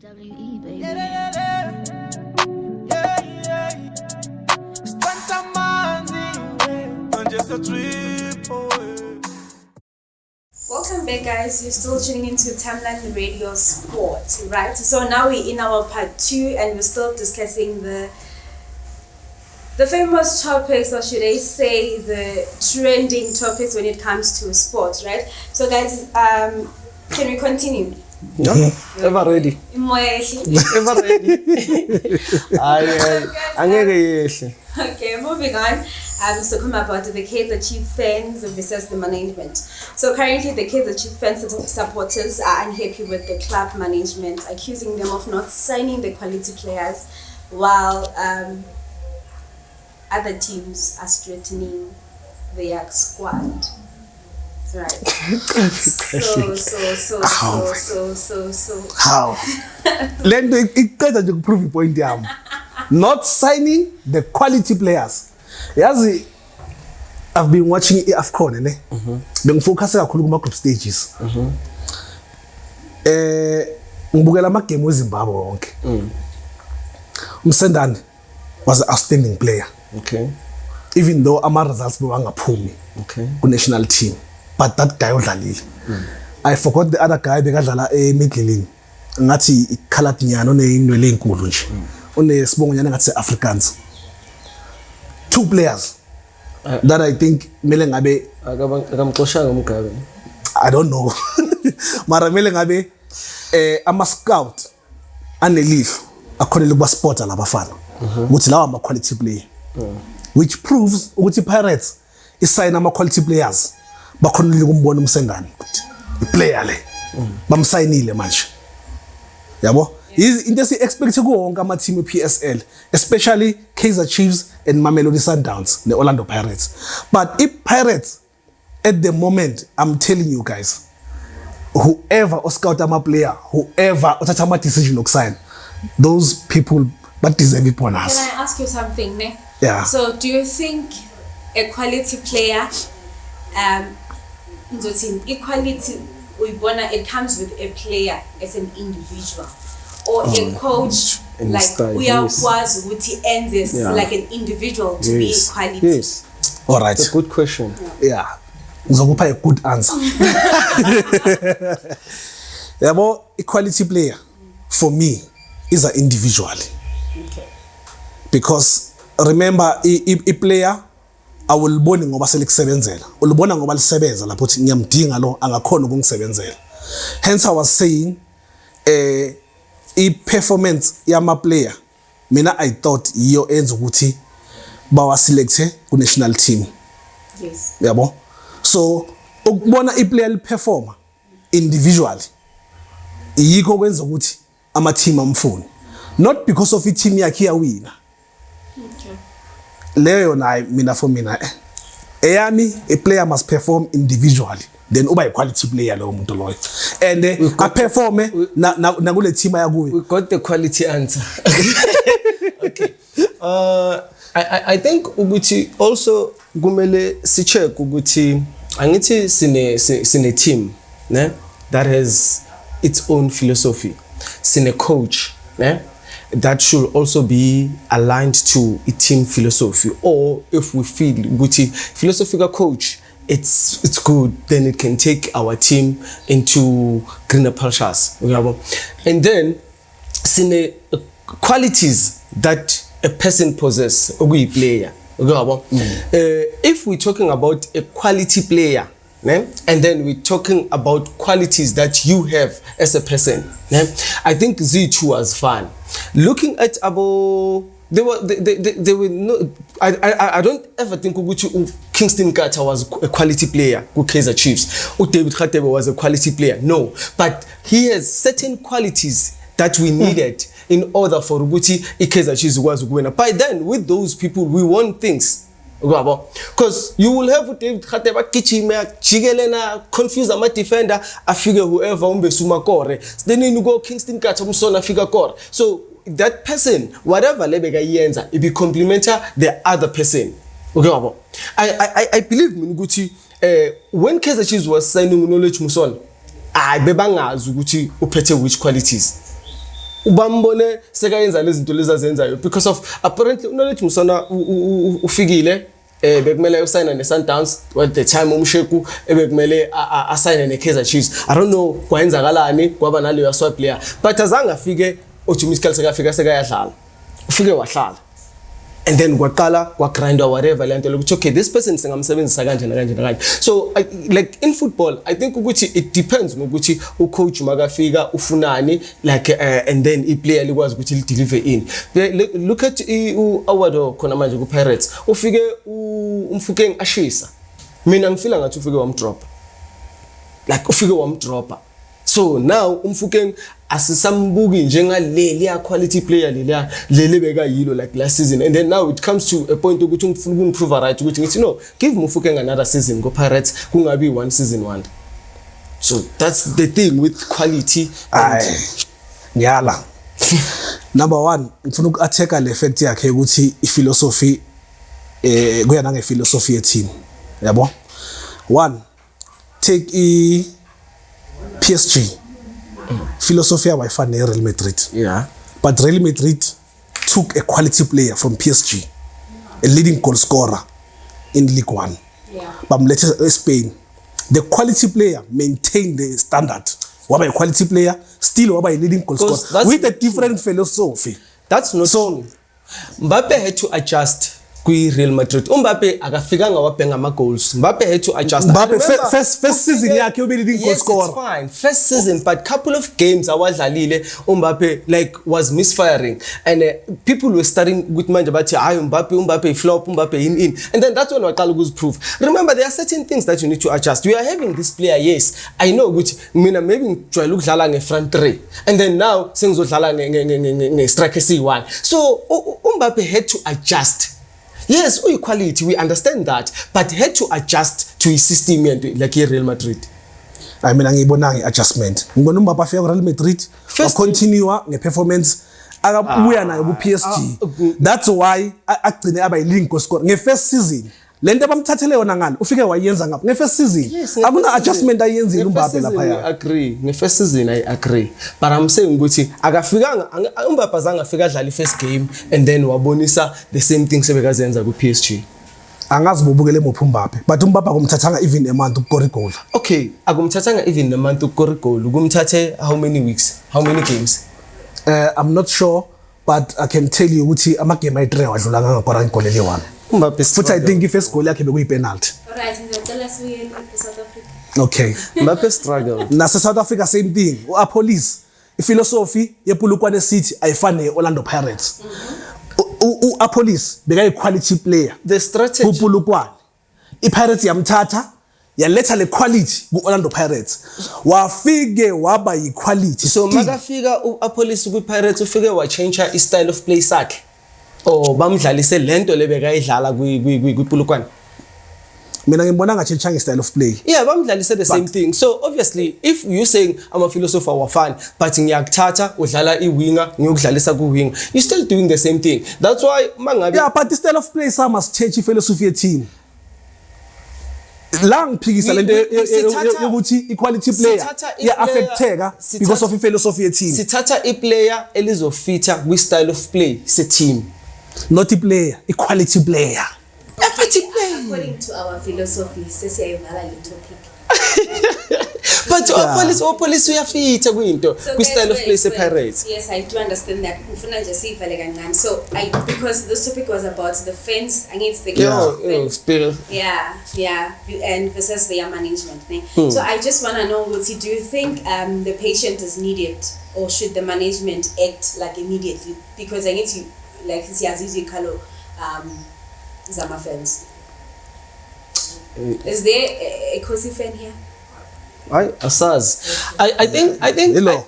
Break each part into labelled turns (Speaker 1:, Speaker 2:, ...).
Speaker 1: WWE, baby.
Speaker 2: Welcome back, guys. You're still tuning into Timeline Radio Sport, right? So now we're in our part 2 and we're still discussing the famous topics, or should I say the trending topics when it comes to sports, right? So guys, can we continue?
Speaker 3: Yeah, ever ready. Ever ready.
Speaker 2: Okay, moving on. So come about the Kaizer Chiefs fans versus the management. So currently the Kaizer Chiefs fans supporters are unhappy with the club management, accusing them of not signing the quality players, while other teams are strengthening their squad. Right. So.
Speaker 3: How? Let me to prove the point here. Not signing the quality players. Yes, I've been watching AFCON, ne? Been focusing on the group stages. Mbukela amagame weZimbabwe wonke. Msendane was an outstanding player.
Speaker 4: Okay.
Speaker 3: Even though ama results bewangaphumi.
Speaker 4: Okay.
Speaker 3: Ku national team. But that guy udlalile. I forgot the other guy bekadlala eMidleleni. Ngathi iColored nyana oneyinwele enkulu nje. Onesibongo nyana ngathi Africans. 2 players that I think mele ngabe
Speaker 4: akamxoshanga umgabe.
Speaker 3: I don't know. Mara mele ngabe ama scout anelihlo akhonela ukuba spotter labafana. Ukuthi lawa ama quality player. Which proves ukuthi Pirates isign ama quality players. Bakhonile ukumbona uMsengane iplayer le bamsayinile manje yabo into esi expect kuwonke ama team ePSL, especially Kaizer Chiefs and Mamelodi Sundowns ne Orlando Pirates. But if Pirates at the moment, I'm telling you guys, whoever or scout ama player, whoever uthatha ama decision okusign, those people but deserve it bonus.
Speaker 2: Can I ask you something, ne?
Speaker 3: Yeah.
Speaker 2: So do you think a quality player equality it comes with a player as an individual, or a coach like we are was would he end this like an individual to be equality?
Speaker 4: Yes.
Speaker 3: All right.
Speaker 4: That's a good question.
Speaker 3: Yeah. Ngizokupha a good answer. Yabo equality player for me is an individual.
Speaker 2: Okay.
Speaker 3: Because remember a player awuliboni ngoba selikusebenzela, ulibona ngoba lisebenza lapho uthi ngiyamdinga lo angakhona ukungisebenzela. Hence I was saying i-performance yama player mina I thought iyo enza ukuthi bawa selecte ku national team.
Speaker 2: Yes.
Speaker 3: Yabo. So ukubona iplayer liperforma individually yikho kwenza ukuthi ama team amfuni, not because of i-team yakhe iyawina.
Speaker 2: Okay.
Speaker 3: Leyo na mina for mina eyami a player must perform individually, then uba quality player lo muntu loyo and a perform na kule team ayakuyo.
Speaker 4: We got the quality answer. Okay. I think ukuthi also kumele si check ukuthi angithi sine team ne that has its own philosophy, sine coach ne that should also be aligned to a team philosophy. Or if we feel ukuthi philosophical coach it's good, then it can take our team into greener pastures. And then sine qualities that a person possesses, a player. If we're talking about a quality player, and then we're talking about qualities that you have as a person, I think Z2 was fun. Looking at about they were no. I don't ever think Kingston Carter was a quality player. Kaizer Chiefs. David Khatebe was a quality player. No, but he has certain qualities that we needed in order for Kaizer Chiefs was winner. By then, with those people, we won things. Because you will have David Khateba kichime jigelena confuse ama defender afike whoever umbe sumakore. Then you go Kingston Carter umsona fika core. So that person, whatever lebega yenza, it be complementer the other person. I believe Minuguti when Kaizer Chiefs was signing Knowledge Musol, I bebangazi ukuthi uphethe which qualities. ubambone sekayenza lezi zinto lezi azenzayo because of apparently knowledge Musona ufikile bekumele usayina neSundowns at the time umsheku bekumele asayine neKaizer Chiefs. I don't know kwayenzakalani kwaba naleyo swap player but azange afike uJimmy Scales sekafika sekayadlala ufike wahlala and then kwaqala kwagrind or whatever lento lokuthi okay this person singamsebenzisa kanje nakanje. So like in football I think ukuthi it depends ngokuthi ucoach makafika ufunani like and then iplayer likwazi ukuthi li deliver in. Look at Awado khona manje ku Pirates ufike umfukeng ashisa mina ngifila ngathi ufike wamdropa like ufike wamdropa. So now umfukeng asisambuki njengaleli ya quality player leli beka yilo like last season and then now it comes to a point ukuthi ungifuna improve right ukuthi ngithi no give Mufukeng another season go Pirates kungabi one season wonder. So that's the thing with quality
Speaker 3: Nyala. Number 1 ngifuna uku-attack le fact yakhe ukuthi iphilosophy kuyana ngephilosophy ye team yabo. 1 take PSG philosophy awayifani Real Madrid.
Speaker 4: Yeah.
Speaker 3: But Real Madrid took a quality player from PSG, a leading goal scorer in League 1.
Speaker 2: Yeah.
Speaker 3: Bamlethe Spain. The quality player maintained the standard. Waba a quality player, still waba a leading goal scorer with a different philosophy.
Speaker 4: That's not so. Mbappe had to adjust kwi Real Madrid. Mbappe akafikanga wabhenga ama goals. Mbappe had to adjust.
Speaker 3: Mbappe first season yakhe ube leading goal scorer.
Speaker 4: Yes, it's fine. First season, but couple of games awadlalile Mbappe like was misfiring and people were starting with manje bathi hayi Mbappe flop, Mbappe in. And then that's when waqala ukuziprove. Remember there are certain things that you need to adjust. We are having this player, yes. I know ukuthi mina maybe ngijwayele ukudlala nge-front 3 and then now sengizodlala nge-striker C1. So Mbappe had to adjust. Yes, quality, we understand that, but had to adjust to his system like Real Madrid.
Speaker 3: I mean, ngibona adjustment. Ngibona Mbappe afika ku Real Madrid, wa continue ngeperformance akabuya nayo ku PSG. That's why agcine aba leading goal scorer nge-first season. Lento abamthathele yona ngalo ufike wayenza ngapha nge-first season. Akuna adjustment ayenzile Mbappe lapha ya.
Speaker 4: I agree. Nge-first season I agree. But I'm saying ukuthi akafikanga Mbappe azange afika adlala i-first game and then wabonisa the same thing sebekazenza ku PSG.
Speaker 3: Angazi bobukele muphi Mbappe but Mbappe akumthathanga even a month ukukora goal.
Speaker 4: Okay, akumthathanga even a month ukukora goal. Ukumthathe how many weeks? How many games?
Speaker 3: I'm not sure but I can tell you ukuthi ama game ay3 wadlula ngakora goal le1.
Speaker 4: Mbappe
Speaker 3: futhi I think i-first goal yakhe bekuyi penalty.
Speaker 2: Alright, ngicela sibuye in South Africa.
Speaker 3: Okay.
Speaker 4: Mbappe struggled.
Speaker 3: Nase South Africa same thing. Police iphilosophy yePulukwane City ayifani neOrlando Pirates. Police bekayi quality player.
Speaker 4: The strategy
Speaker 3: uPulukwane. iPirates yamthatha yaletha le quality kuOrlando Pirates. Wafike waba yiquality.
Speaker 4: So makafika uPolice kuPirates ufike wa change i-style of play sakhe. Bamdlalise lento lebekayidlala kwiPulukwane.
Speaker 3: Mina ngibona ngachange style of play.
Speaker 4: Yeah, bamdlalise the same thing. So obviously if you saying I'm a philosopher wafana but ngiyakuthatha udlala iwinger ngiyokudlalisa kuwinger, you still doing the same thing. That's why mangabe
Speaker 3: yeah, but the style of play some must change philosophy ye team. Lang phikisa lento yokuthi equality player yeah affecteka because of philosophy ye team.
Speaker 4: Sithatha iplayer elizofita kwi style of play se team.
Speaker 3: Not a player, equality player.
Speaker 2: According to our philosophy, sesiyayivala le topic.
Speaker 4: But Police uyafita kwinto kwi style of play Pirates.
Speaker 2: Yes, I do understand that. Ufuna nje sivale kancane. So because this topic was about the fence against the fence. Yeah, and versus their management. So I just want to know, do you think the patient is needed or should the management act like immediately? Because I need to like siyazizi khalo Zama fans. Is there a Kosi fan here?
Speaker 4: I think
Speaker 3: hello.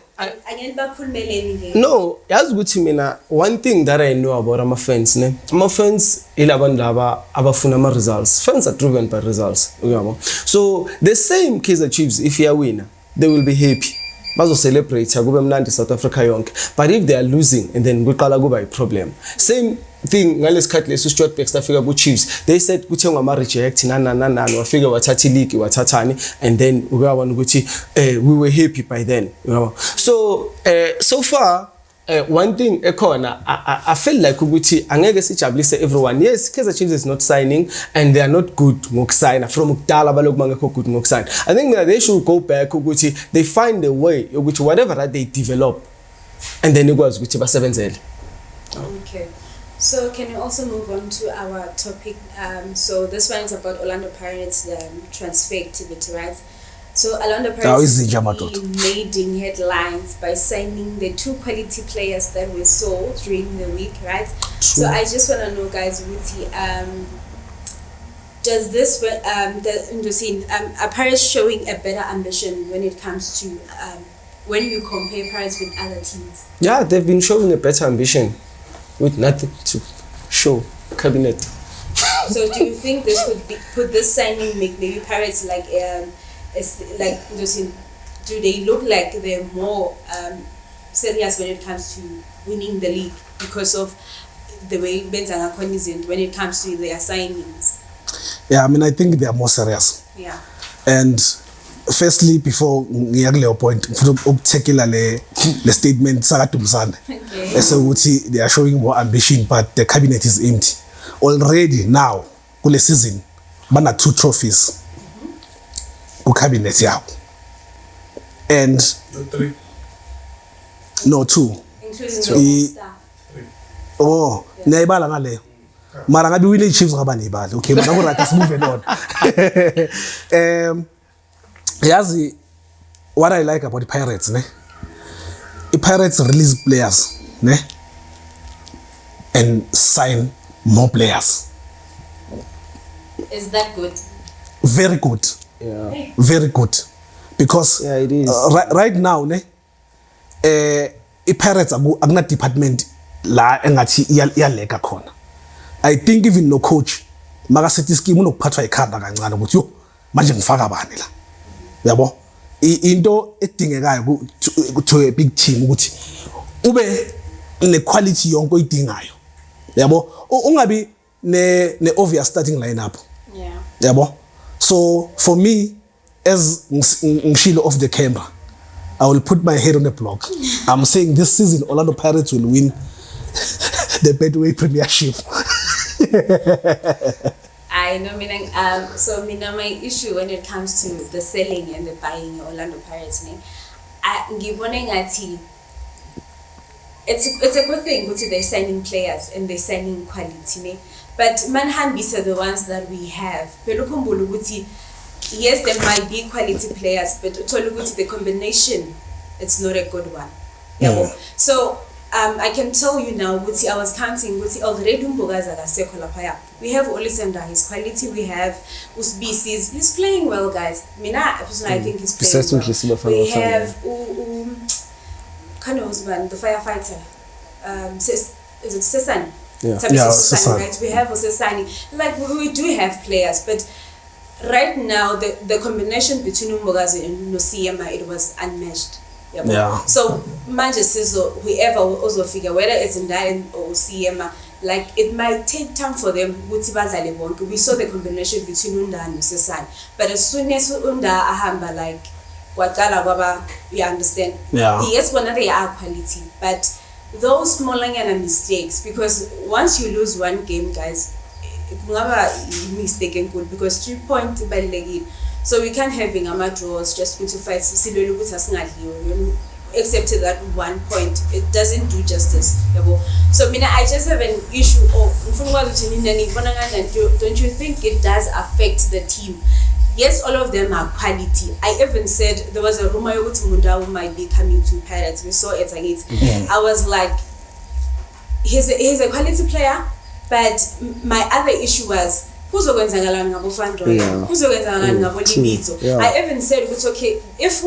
Speaker 4: No, yazi ukuthi mina one thing that I know about ama fans ama fans ilabantu laba abafuna ama results. Fans are driven by results, uyabo. So the same Kaizer Chiefs if you win, they will be happy. Bazo celebrate kube mnandi South Africa yonke. But if they are losing and then kuqala kuba i-problem. Same thing ngalesikhathi leso Stuart Baxter afika ku Chiefs. They said kuthengwa ama reject nani wafika wathatha league wathathani and then ukabona ukuthi we were happy by then. So so far one thing ekhona I feel like ukuthi angeke sijabulise everyone. Yes, Kaizer Chiefs is not signing and they are not good ngokusign from ukudala balokhu bangekho good ngokusign. I think they should go back ukuthi they find a way ukuthi whatever that they develop and then ikwazi ukuthi basebenzele.
Speaker 2: Okay. So can we also move on to our topic? So this one is about Orlando Pirates transfer activity, right? So Orlando Pirates made headlines by signing the 2 quality players that we saw during the week, right? True. So I just want to know, guys, does this are Pirates showing a better ambition when it comes to when you compare Pirates with other teams?
Speaker 4: Yeah, they've been showing a better ambition with nothing to show. Cabinet.
Speaker 2: So do you think this could this signing make maybe Pirates like do they look like they're more serious when it comes to winning the league because of the way Benzanga cognizant when it comes to their signings?
Speaker 3: Yeah, I mean, I think they are more serious.
Speaker 2: Yeah.
Speaker 3: And firstly, before ngiyakule point, ukuthekela le statement sakaDumzane.
Speaker 2: Okay.
Speaker 3: So they are showing more ambition, but the cabinet is empty. Already now, kule season, bana 2 trophies. Cabinet yabo. And
Speaker 1: 3.
Speaker 3: No, 2.
Speaker 2: Including star.
Speaker 3: Oh, niyayibala ngale. Mara ngabe win Chiefs ngaba niyibala. Okay, mana ku right, let's move on. Yazi, what I like about the Pirates, ne? The Pirates release players, ne? And sign more players.
Speaker 2: Is that good?
Speaker 3: Very good.
Speaker 4: Yeah.
Speaker 3: Very good. Because
Speaker 4: yeah, it is.
Speaker 3: Right now, ne? I-Pirates akuna department la engathi iyaleka khona. I think even no coach makasethi scheme unokuphathwa ikhanda kancane ukuthi yo manje ngifaka bani la. Yabo? Into edingekayo to a big team ukuthi ube ne quality yonke oyidingayo. Yabo? Ungabi ne obvious starting lineup.
Speaker 2: Yeah.
Speaker 3: Yabo? So for me, as ngishilo off the camera, I will put my head on the block. I'm saying this season Orlando Pirates will win the Betway Premiership.
Speaker 2: I know, meaning so my issue when it comes to the selling and the buying Orlando Pirates, it's a good thing because they're signing players and they're signing quality, but Manhambis are the ones that we have. Yes, there might be quality players, but the combination, it's not a good one. Yeah. So I can tell you now, I was counting already. We have Olisenda, his quality. We have Usbisis, he's playing well, guys. I think he's playing well. We have the firefighter. Is it Sesani?
Speaker 3: Yeah,
Speaker 2: Sesani, right? We have Sesani. Like we do have players, but right now the combination between Umbogazi and Nosiyama, it was unmatched.
Speaker 3: Yeah.
Speaker 2: So manje sizo whoever will also figure whether it's Ndai or Siyama, like it might take time for them ukuthi badlale bonke. We saw the combination between Unda and Sesani, but as soon as Unda ahamba like waqala kwaba, you understand?
Speaker 3: Yeah.
Speaker 2: Yes, one they are quality, but those small mistakes, because once you lose one game, guys, it's mistake and good because 3 points balulekile. So we can't have ngama draws just to fight silwele ukuthi asingadliwe, except that 1 point. It doesn't do justice. So I just have an issue of don't you think it does affect the team? Yes, all of them are quality. I even said there was a rumor that Mundau might be coming to Pirates. We saw it again. I was like, he's a quality player, but my other issue was I even said, okay, if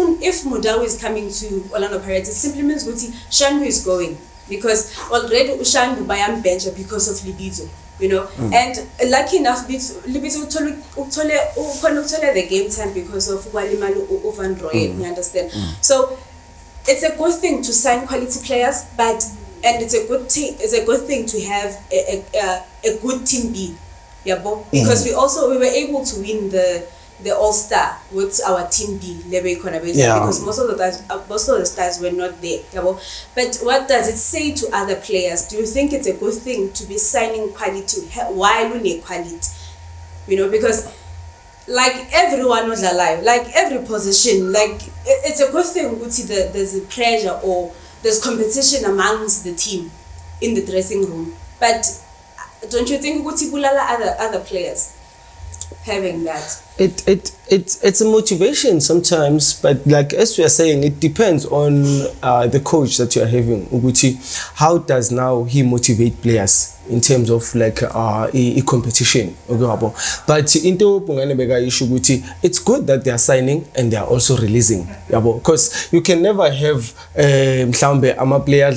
Speaker 2: Mundau is coming to Orlando Pirates, it simply means Shandu is going, because already Shandu bayam bench because of Libizo. And lucky enough, Libizo utole the game time because of Walimalu Ovandroy, you understand? So it's a good thing to sign quality players, and it's a good thing to have a good team B. Yeah, because we were able to win the the all-star with our team B,
Speaker 3: Yeah.
Speaker 2: because most of the stars were not there. But what does it say to other players? Do you think it's a good thing to be signing quality while we need quality? Because like everyone was alive, like every position, like it's a good thing there's a pressure or there's competition amongst the team in the dressing room. But don't you think other players having that?
Speaker 4: It's a motivation sometimes, but like as we are saying, it depends on the coach that you are having. How does now he motivate players in terms of like a competition? But into it's good that they are signing and they are also releasing, because you can never have a player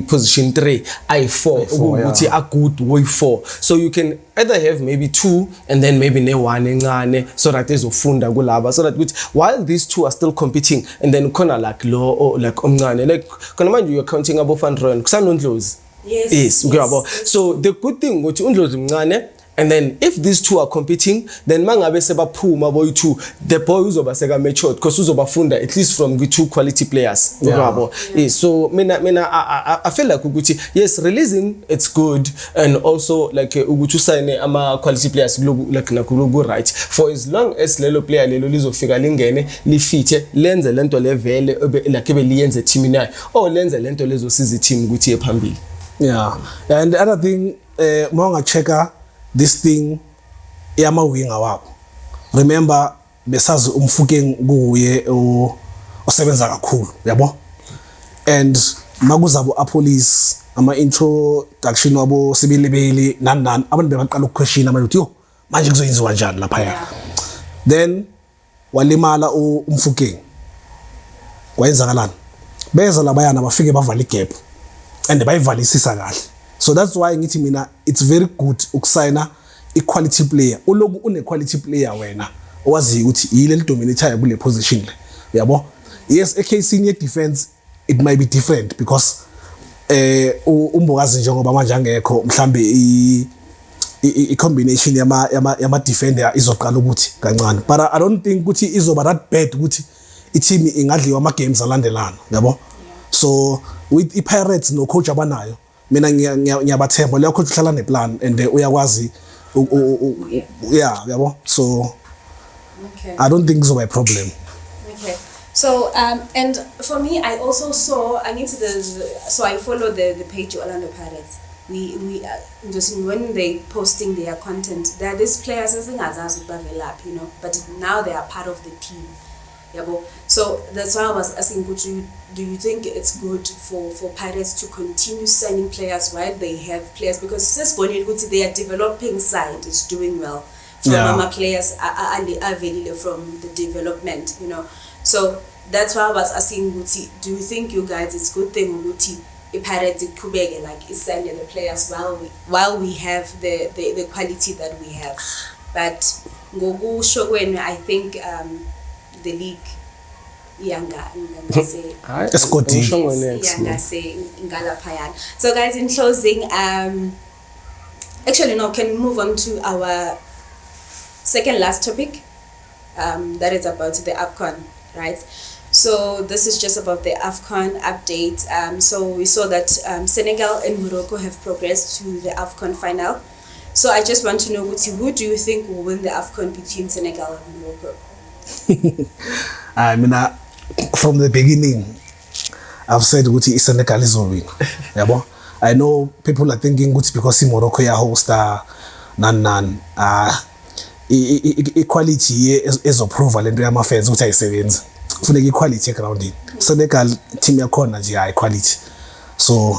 Speaker 4: position 3 I4 a good way 4, so you can either have maybe 2 and then maybe 1 so that there's funda kulaba, so that while these 2 are still competing, and then kona like low or like like you're counting about Van Royen kusanondlozi. Yes. So the good thing with undlozi mncane, and then if these 2 are competing, then mangabe sebaphuma boy 2, the boy uzoba seka matured because uzobafunda at least from the 2 quality players. So I feel like yes, releasing it's good, and also like sign ama quality players like nakulogo right, for as long as lelo player lelo lizofika lingene lifithe lenze lento levele like ebe liyenze team inayo, or lenze lento lezosiza team ukuthi ephambili.
Speaker 3: Yeah, and the other thing, monga checker this thing yama winga wabo. Remember besazi Mofokeng kuye osebenza kakhulu, yabo. And makuzabo apolice ama introduction wabo sibilebeli nani abantu bebaqala ukuquestion abantu yo manje kuzoyenziwa kanjani lapha ya. Then walimala Mofokeng. Kwayenzakalani? Beza labayana bafike bavala igap and bayivalisisa kahle. So that's why ngithi mina it's very good ukusayina quality player. Uloku une quality player wena owazi ukuthi yile lidominator kule position le. Yabo? Yes, AKC ne defense it might be different because umbokazi njengoba manje angekho mhlambe I combination yama defender izoqala ukuthi kancane. But I don't think ukuthi izoba that bad ukuthi I team ingadliwa ama games alandelana, yabo? So with the Pirates no coach abanayo, mina ngiyabathemba leyo coach uhlala neplan and uyakwazi yeah, yabo? So
Speaker 2: okay.
Speaker 3: I don't think so a problem.
Speaker 2: Okay. So and for me, I also saw so I follow the page Orlando Pirates. We just when they posting their content, there are these players as up, but now they are part of the team. So that's why I was asking, do you think it's good for Pirates to continue signing players while they have players? Because their developing side is doing well. From Mama players are from the development, So that's why I was asking, do you think you guys it's good thing Pirates like is signing the players while we have the quality that we have? But Ngogu Shogwen, I think the league so guys, in closing, actually no, can we move on to our second last topic, that is about the AFCON, right? So this is just about the AFCON update. So we saw that Senegal and Morocco have progressed to the AFCON final. So I just want to know, who do you think will win the AFCON between Senegal and Morocco?
Speaker 3: I mean, from the beginning, I've said Guti Senegal is will win. Yeah, I know people are thinking Guti because Morocco ya host nan equality is approval and we are my fans which I say for the equality around it. Senegal team yakona nje equality. So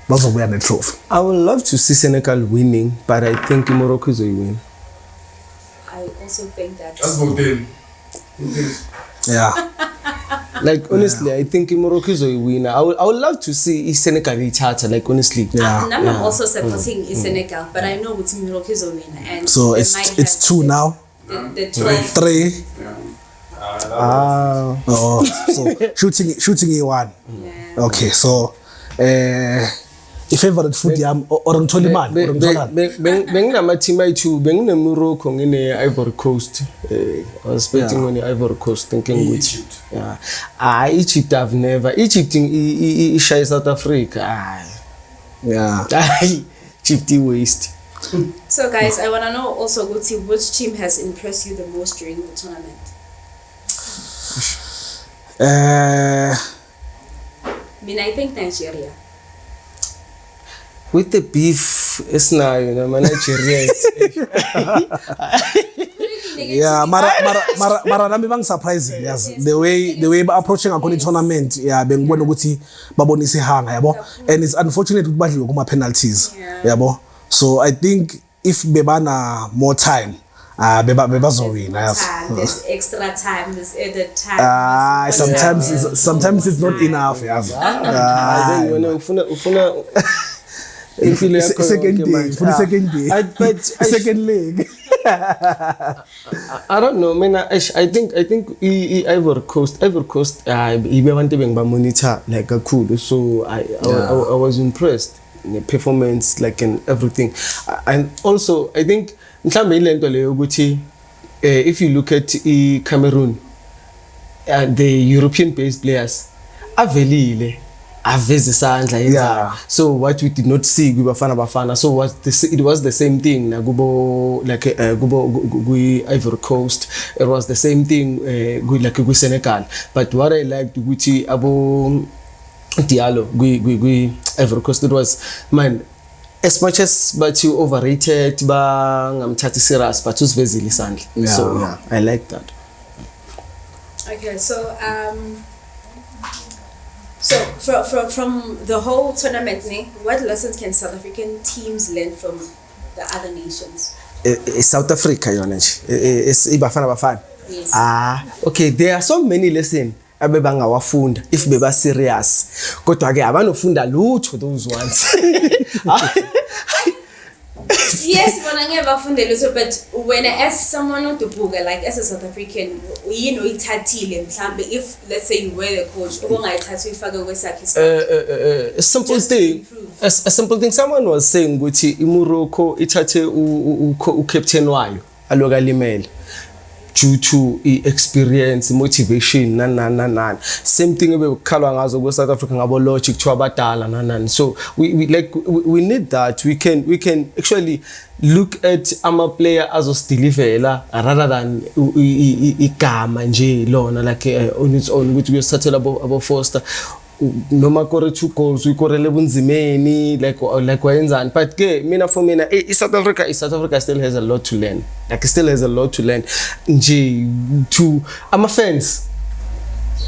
Speaker 3: that's what we are the trophy.
Speaker 4: I would love to see Senegal winning, but I think Morocco is a win.
Speaker 2: I also think that.
Speaker 1: That's what them.
Speaker 3: Yeah.
Speaker 4: Like honestly, I think Morocco is a winner. I would love to see Senegal retire. Like honestly.
Speaker 3: Yeah.
Speaker 2: I'm also supporting Senegal, but I know with Morocco is a winner. And
Speaker 3: so it's 2 now.
Speaker 2: The 12.
Speaker 3: 3.
Speaker 1: Yeah.
Speaker 3: Oh, so shooting in 1.
Speaker 2: Yeah.
Speaker 3: Okay, so i-favorite food yami or ngithola imali or ngitholani
Speaker 4: benginama-team ayi-2 bengine-Morocco ngine-Ivory Coast. I was betting on the-Ivory Coast thinking ukuthi Egypt I've never Egypt ishaye South Africa Egypt waste.
Speaker 2: So guys, I want to know also which team has impressed you the most during the tournament? I think Nigeria.
Speaker 4: With the beef, it's not, Nigeria.
Speaker 3: Yeah, mara nami bang surprising, yes. The way approaching akoni tournament, yeah, bengibona ukuthi babonise hanga, yabo. And it's unfortunate ukuthi badliwe kuma penalties, yabo. So I think if bebana more time, bebazowina, yes.
Speaker 2: There's extra time, there's added time.
Speaker 3: Sometimes it's not enough, yes. Second leg.
Speaker 4: I don't know, man. I think Ivory Coast, ibebantu bengibamonitor like kakhulu, so I was impressed in the performance, like in everything, and also I think mhlambe ilento leyo ukuthi if you look at Cameroon, the European-based players avelile. So what we did not see Bafana, so it was the same thing like Ivory Coast. It was the same thing like Senegal. But what I liked Gucci Abo Diallo Ivory Coast, it was as much as but you overrated bang I'm serious but was very lisandly. So yeah, I like that.
Speaker 2: Okay, so from the whole tournament, what lessons can South African teams learn from the other nations?
Speaker 4: South Africa, it's Bafana.
Speaker 2: Yes.
Speaker 4: Okay, there are so many lessons abebanga wafunda if beba serious. Kodwa ke abanofunda lutho those ones.
Speaker 2: Yes, but when I ask someone to book, like as a South African, if let's say you were the coach,
Speaker 4: a simple thing. Someone was saying ukuthi iMorocco ithathe ucaptain wayo aloka limele due to experience, motivation, same thing ebekhalwa ngazo ku South Africa ngabo logic to abadala so we need that. We can actually look at ama player azosdelivela rather than igama nje lona like on its own ukuthi kuyosathelwa abo Foster noma kore 2 goals uyikorele bunzimeni like wayenzani, but ke mina for mina South Africa still has a lot to learn, nje to ama fans.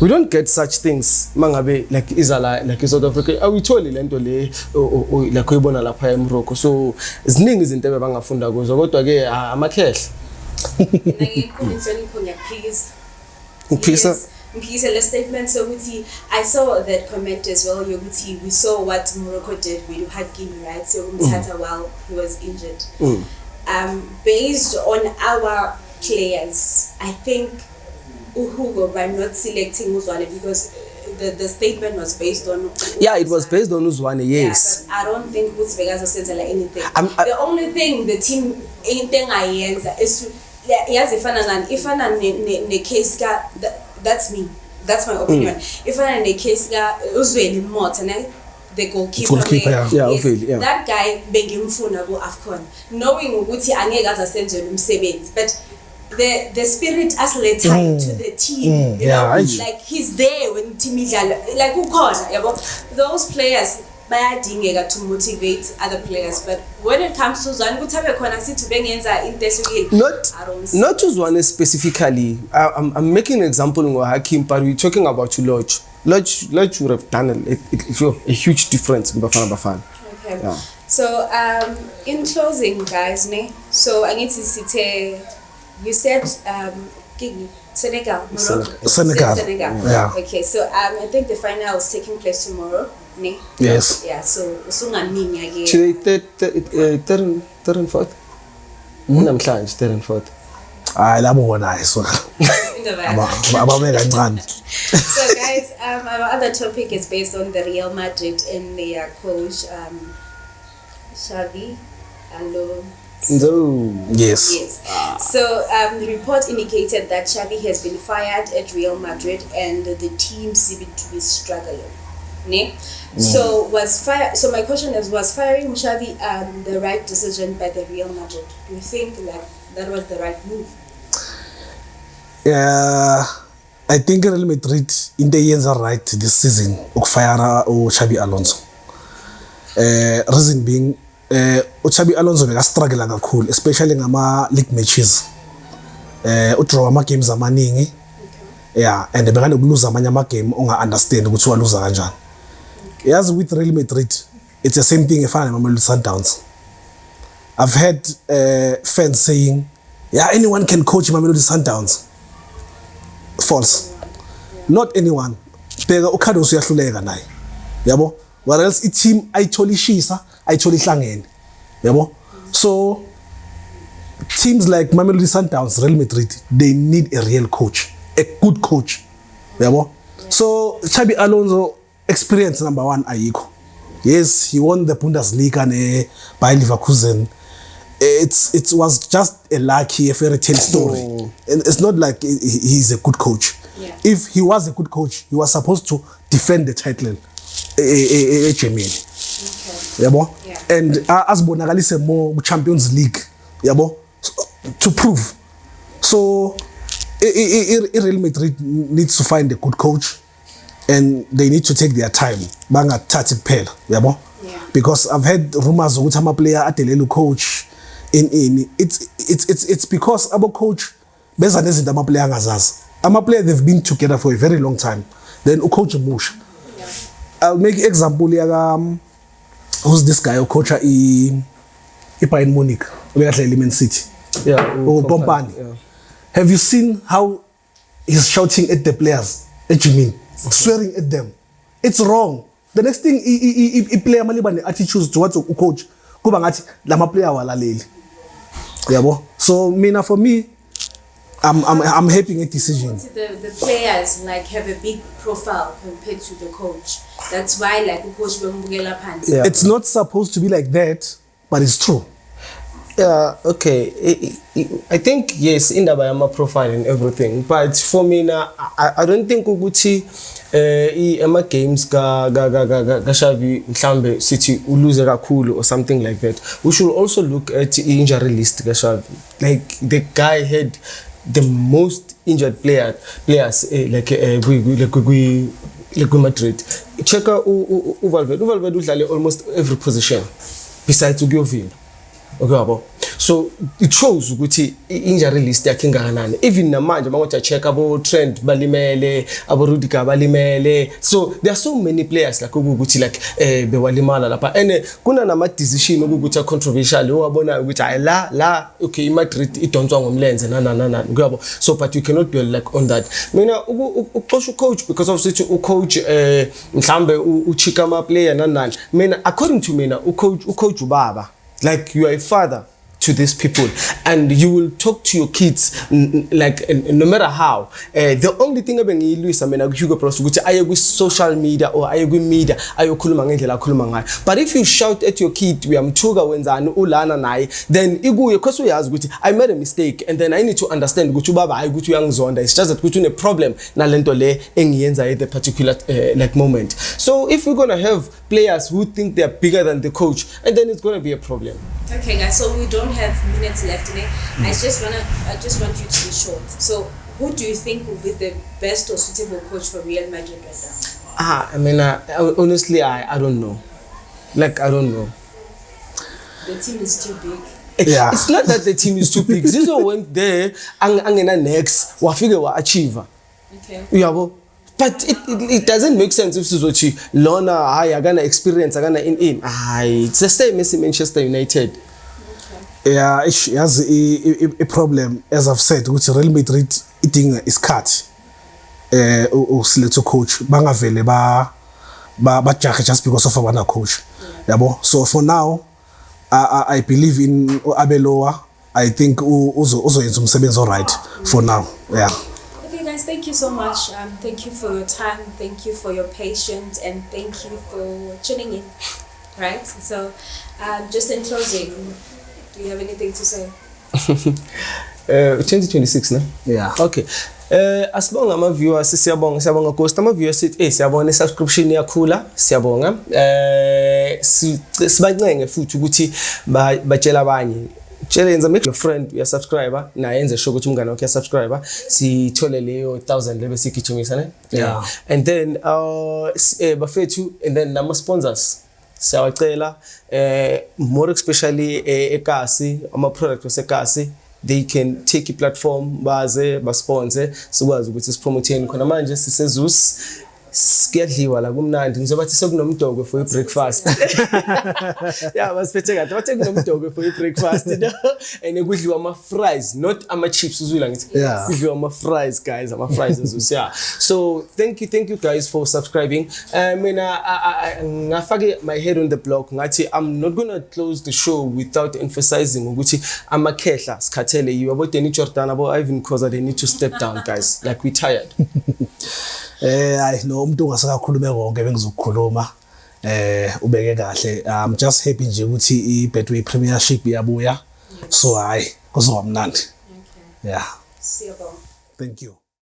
Speaker 4: We don't get such things mangabe like izala like South Africa awitholi lento le like uyibona lapha eMorocco, so ziningi izinto ebangafunda kuzo kodwa ke amakhehla
Speaker 2: Let's statement. So I saw that comment as well. We saw what Morocco did with Hakimi, right? So while he was injured. Based on our players, I think Uhugo by not selecting Uzwane because the statement was based on
Speaker 4: it was based on Uzwane, yes.
Speaker 2: Yeah, but I don't think Vegas said anything. The only thing the team anything I is to if ne case that's me. That's my opinion. If I'm in the case, Uzweni Morton, the goalkeeper, that guy begging for go AFCON, knowing Uguti Angega as a central but the spirit as tied to the team, like he's there when team like who called those players. To motivate other players, but when it comes to Zwane,
Speaker 4: not to Zwane specifically. I'm making an example in Hakim, but we're talking about Lodge. Lodge would have done a huge difference in Bafana.
Speaker 2: Okay. Yeah. So in closing, guys, so I need to say, you said Senegal, Morocco.
Speaker 3: Senegal.
Speaker 2: Yeah. Okay. So I think the final is taking place tomorrow.
Speaker 3: Yes.
Speaker 2: Yeah, so usungamini again.
Speaker 4: Third and fourth. Namhlanje third and fourth.
Speaker 3: hayi labo bona so ababeka kancane.
Speaker 2: So guys, our other topic is based on the Real Madrid and their coach Xavi Alonso.
Speaker 4: No.
Speaker 3: Yes.
Speaker 2: Yes. So the report indicated that Xavi has been fired at Real Madrid and the team seemed to be struggling. Ne? So so my question is, was firing Xavi the right decision by the Real Madrid? Do you think like that was the right move?
Speaker 3: I think Real Madrid in the years are right this season ukufire Xavi Alonso. Reason being Xavi Alonso beka struggle kakhulu especially ngama league matches. Udraw ama games amaningi. Yeah, and bekane ukuluza amanye ama game unga understand ukuthi waluza kanjani. Yes, with Real Madrid it's the same thing efana neMamelodi Sundowns. I've heard fans saying, yeah, anyone can coach Mamelodi Sundowns. False. Not anyone. Bheka uKhados uyahluleka naye. Yabo? Whereas team ayitholishisa, ayitholihlangene. Yabo? So teams like Mamelodi Sundowns, Real Madrid, they need a real coach, a good coach. Yabo? So Xabi Alonso experience number 1 ayikho. Yes, he won the Bundesliga by Leverkusen. It was just a lucky, a fairy tale story. And it's not like he's a good coach.
Speaker 2: Yeah.
Speaker 3: If he was a good coach, he was supposed to defend the title. Germany.
Speaker 2: Okay.
Speaker 3: Yabo?
Speaker 2: Yeah.
Speaker 3: And as bonakalise more Champions League, yabo, to prove. So Real Madrid needs to find a good coach, and they need to take their time. Banga tactic pela, yabo?
Speaker 2: Yeah.
Speaker 3: Because I've heard rumors ukuthi ama player adelele coach in it's because abo coach beza nezinto ama player angazazi. Ama player they've been together for a very long time. Then coach musha.
Speaker 2: Yeah.
Speaker 3: I'll make example yaka who's this guy who coach Bayern Munich obekadlala Man City.
Speaker 4: Yeah.
Speaker 3: Pompani.
Speaker 4: Yeah.
Speaker 3: Have you seen how he's shouting at the players? Swearing at them. It's wrong. The next thing I player maliba ne attitudes to what coach kuba ngathi lama player walaleli. Yabo? So mina for me I'm happy with decision.
Speaker 2: The players like have a big profile compared to the coach. That's why like coach bembukela phansi.
Speaker 4: Yeah.
Speaker 3: It's not supposed to be like that, but it's true.
Speaker 4: Yeah, okay. I think yes, indaba yama profile and everything, but for me now, I don't think ukuthi ama games ka Xavi mhlambe sithi uluze kakhulu or something like that. We should also look at injury list ka Xavi. Like the guy had the most injured players like Madrid. Check out Valverde udlale almost every position besides uGiovino. Okay abo. So it shows ukuthi injury list yakhe ingakanani. Even namanje mangothi check abo Trent balimele, abo Rudiger balimele. So there are so many players like ukuthi like bewalimala lapha. And kuna nama decision ukuthi controversial owabona ukuthi ay la okay Madrid idonswa ngomlenze na. Okay abo. So but you cannot dwell like on that. Mina uxosha coach because of such coach mhlambe uchika ama player nanani. Mina according to mina coach ubaba. Like you are a father to these people and you will talk to your kids like no matter how. The only thing ebengiyilwisa mina kuHugo Bros ukuthi aye ku social media or aye ku media ayokhuluma ngendlela akhuluma ngayo. But if you shout at your kid uyamthuka wenzani ulana naye, then ikuye because uyazi ukuthi I made a mistake and then I need to understand ukuthi ubaba hayi ukuthi uyangizonda. It's just that ukuthi une problem nalento le engiyenza at the particular like moment. So if we're going to have players who think they are bigger than the coach, and then it's going to be a problem.
Speaker 2: Okay guys, so we don't have minutes left in it. I just want you to be short. So who do you think will be the best or suitable coach for Real Madrid right now?
Speaker 4: I mean honestly I don't know. Like I don't know.
Speaker 2: The team is too big.
Speaker 3: Yeah.
Speaker 4: It's not that the team is too big. Zizo went there angena next wafike wa achieve.
Speaker 2: Okay.
Speaker 4: Uyabo. But it doesn't make sense if sizothi lona hayi akana experience akana in. It's the same as Manchester United.
Speaker 3: Yeah, yazi a problem as I've said ukuthi Real Madrid idinga isikhathi usiletho coach bangavele bajahe just because of abana coach. Yabo. So for now I believe in Abeloa I think uzoyenza umsebenzi alright for now. Yeah.
Speaker 2: Okay, guys, thank you so much. Thank you for your time. Thank you for your patience, and thank you for tuning in. Right. So, just in closing, do you have anything to say?
Speaker 4: 2026 na?
Speaker 3: Yeah.
Speaker 4: Okay. Asibonga ama viewers, siyabonga Ghost, ama viewers siyabonga subscription yakhula, siyabonga. Sibancenge futhi ukuthi batshela abanye. Yenza make your friend uya subscriber na yenze sure ukuthi umngane wakhe uya subscriber, sithole leyo 1000 lebe sigijimisa ne.
Speaker 3: Yeah.
Speaker 4: And then bafethu, and then nama sponsors siyawacela, more especially eKasi, ama product waseKasi, they can take a platform baze basponsor sikwazi ukuthi sipromote khona manje sisezus skiyadliwa la kumnandi ngizobathi sekunomdoko for breakfast. Yeah, basiphethe kahle bathe kunomdoko for breakfast, you know, and kudliwa ama fries, not ama chips uzwila ngithi.
Speaker 3: Yeah.
Speaker 4: Kudliwa ama fries guys, ama fries ezus. Yeah, so thank you guys for subscribing. Mina ngafake my head on the block ngathi I'm not going to close the show without emphasizing ukuthi amakhehla sikhathele yiwe abo Danny Jordan abo Ivan Khoza, they need to step down guys, like we tired.
Speaker 3: I no umuntu ungasakakhulume konke bengizokukhuluma ubeke kahle. I'm just happy nje ukuthi iBetway Premiership iyabuya, so hayi kuzoba mnandi.
Speaker 2: Okay.
Speaker 3: Yeah.
Speaker 2: Siyabonga.
Speaker 3: Thank you.